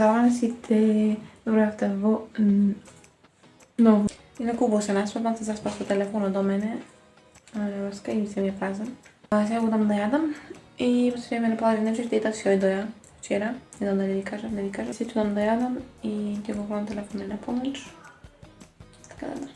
за сите добравте во ново. И на кубо се наспавам, се заспав со телефонот до мене. Врска и се ми е празен. Сега го дам да јадам и после време на плажа нече дета си ојдоја вчера. Не знам дали ви кажа. Се чудам да јадам и ќе го гледам телефонот на поноќ. Така да.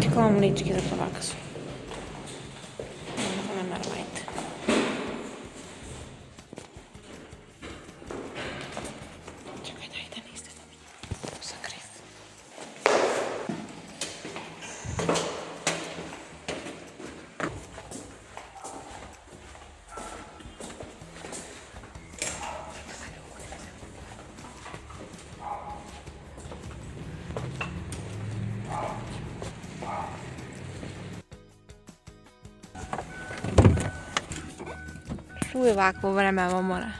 Чекавам млечки за това късо. Не ме нарвайте. Чакай, дай да не изтедам. Закрив. Што е вакво време во море?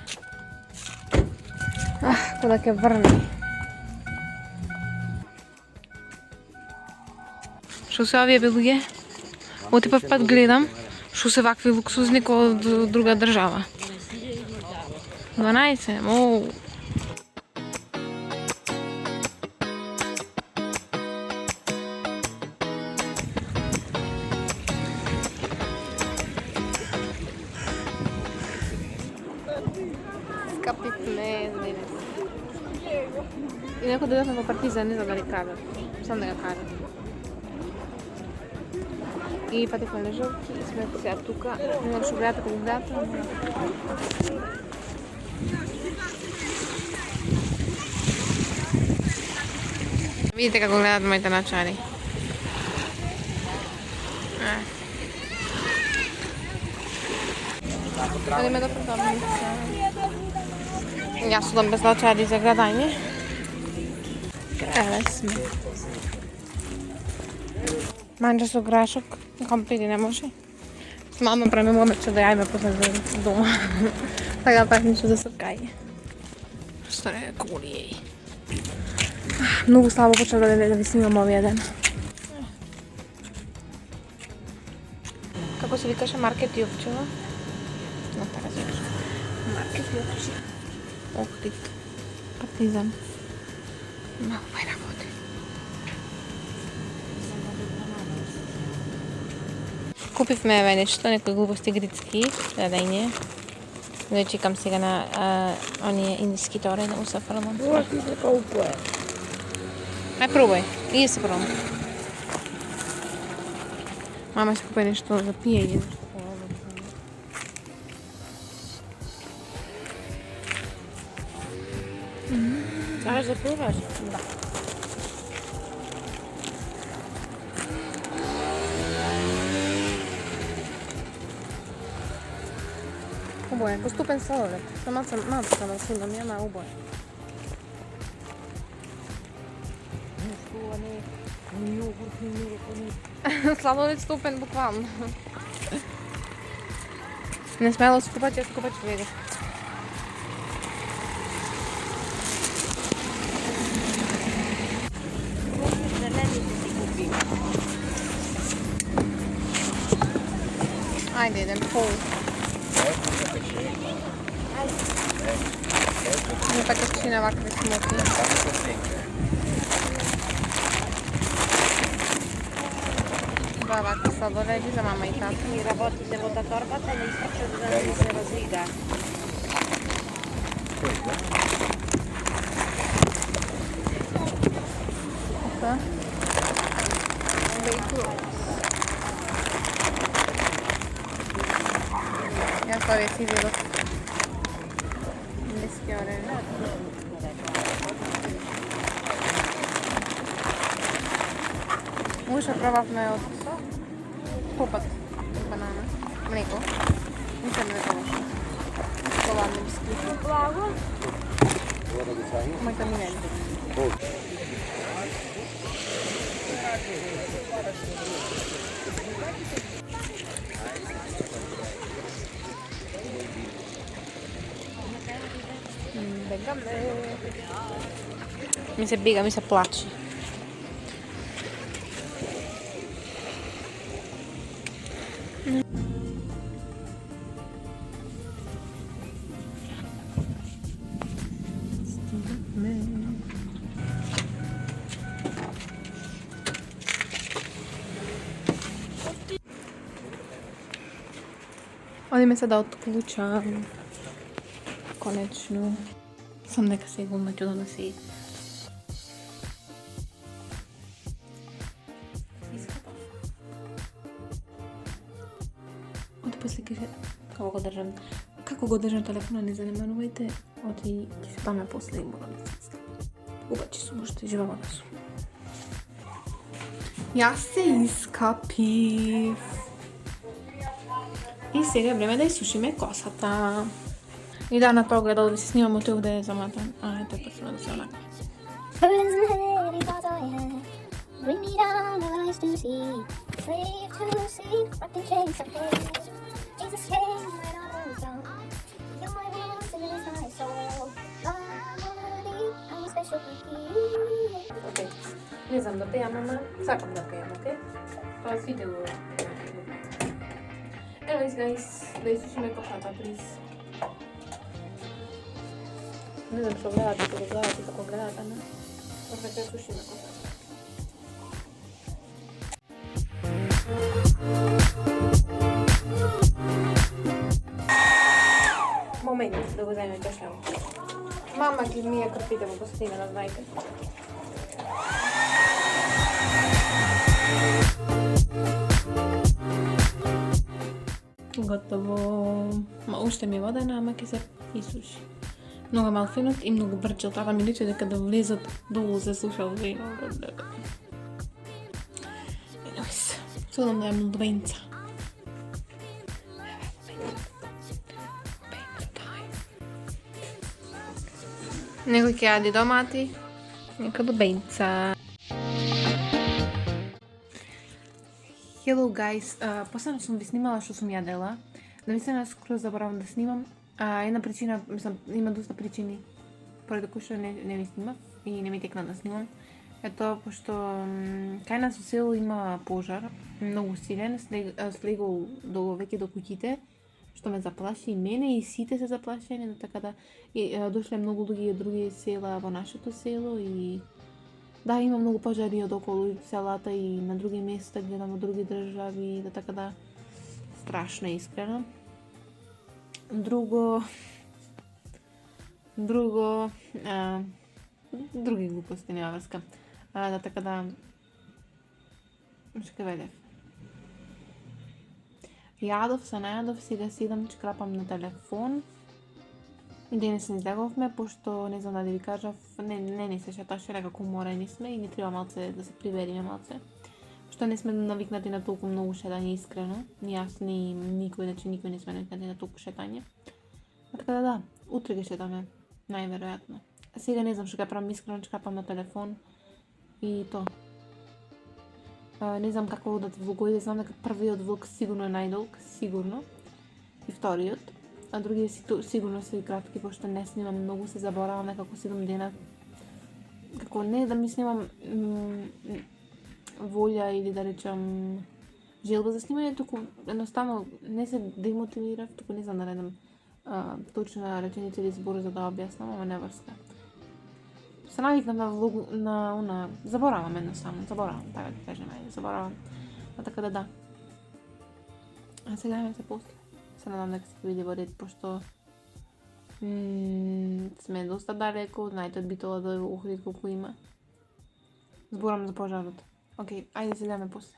Кога ќе врне. Што се овие луѓе? Оти прв пат гледам што се вакви луксузни како од друга држава. 12, оу. Скапи плезни. И некој дојдовме во Партизан, не знам дали кажат. Сам да го кажат. И патихме лежалки и сме сега тука. Нема што гледате како гледате. Видите како гледат моите начари. Одиме до продавница. Јас одам без начари за градање. Еле сме. Манџа со грашок, компити не може. С мама преме момече да јајме после за дома. Така пак ништо да се кај. Старе кули. Многу слабо почнав да ви снимам овие ден. Како се викаше Маркет Јовчева? Но така се викаше. Маркет Јовчева. Охрид. Партизан. Много бај работи. Купивме нешто, некои глупости грицки, јадење. Да чекам сега на оние индиски тори да му се фрлам. Ти се каупе. Ај пробај, и се пробам. Мама се купи нешто за пиење. Сакаш да пробаш? Да. Убој, поступен сладолед. Малце да снимам, ја, убој. Сладолед ступен буквално. Не смела се купат, јас купат ќе види. Ајде, еден пол. Не пакетчина вакви смоки. Два вакви сладоледи за мама и тата. И работите во торбата или искате да не се разлига? Ето. Јас овие си видов. Мискјоре. Уште пробавме од попат банана, млеко. Мислам да е лошо. Шоколадни бисквити. Благо. Моите милени. Бегаме. Ми се бега, ми се плаче. Одиме се да отклучам. Конечно. Сам нека сигурно ќе доноси. Оди после каже како го држам телефона, не занимавајте. Оди ќе се таме после и мора да се. Убачи сум уште живава да сум. Јас се искапив. И сега е време да изсушиме косата. И да, на тоа гледал да се снимам от овде заматан. Ето е почна да се онака. Окей, не знам да пејам, ама сакам да пејам, окей? Тоа сите го. Anyways, guys, да изсушиме косата, please. Не знам што гледате, како гледате, не? После ќе сушиме косата. Момент да го земем чашаво. Мама ги мија крпите во косатина, да знаете. Готово. Ма уште ми е водена, ама ќе се изсуши. Многу малфинот и многу брчел, таа ми личи дека да влезат долу се сушал вино. Anyways, судам да јам лубенца. Некој ќе јади домати, нека лубенца. Hello guys, последно сум ви снимала што сум јадела. Навистина скоро заборавам да снимам. Една причина, мислам, има доста причини поради кои што не ви снимав и не ми текна да снимам. Ето, пошто кај нас во село има пожар, многу силен, слегол веќе до куќите, што ме заплаши и мене и сите се заплашени, така да дошле многу луѓе од други села во нашето село и да, има многу пожари од околу селата и на други места, гледам од други држави, да така да страшно искрено. Други глупости нема врска. Да така да што велев. Јадов, се најадов, сега седам, чкрапам на телефон. Денес не излеговме, пошто не знам да ви кажав, не се шеташе, некако уморени сме и ни треба малце да се привериме малце. Што не сме навикнати на толку многу шетање искрено. Ни јас, ни никој, значи никој не сме навикнати на толку шетање. Така да, утре ќе шетаме, најверојатно. Сега не знам што ќе правам искрено, чкрапам на телефон и то. Не знам како да влоговите, знам дека првиот влог сигурно е најдолг, сигурно. И вториот. А другите сигурно се и кратки, пошто не снимам многу, се заборавам некако 7 дена. Како не да ми снимам волја или да речам желба за снимање, туку едноставно не се демотивирав, туку не знам да најдам точна реченица или збор за да објаснам, ама не врска. Се навикнав на влог, на заборавам едноставно, така да кажем, заборавам. Така да. А сега ме се после. Се надам дека се види во ред, пошто сме доста далеко, знаете од Битола до Охрид колку има. Зборам за пожарот. Океј, ајде се гледаме после.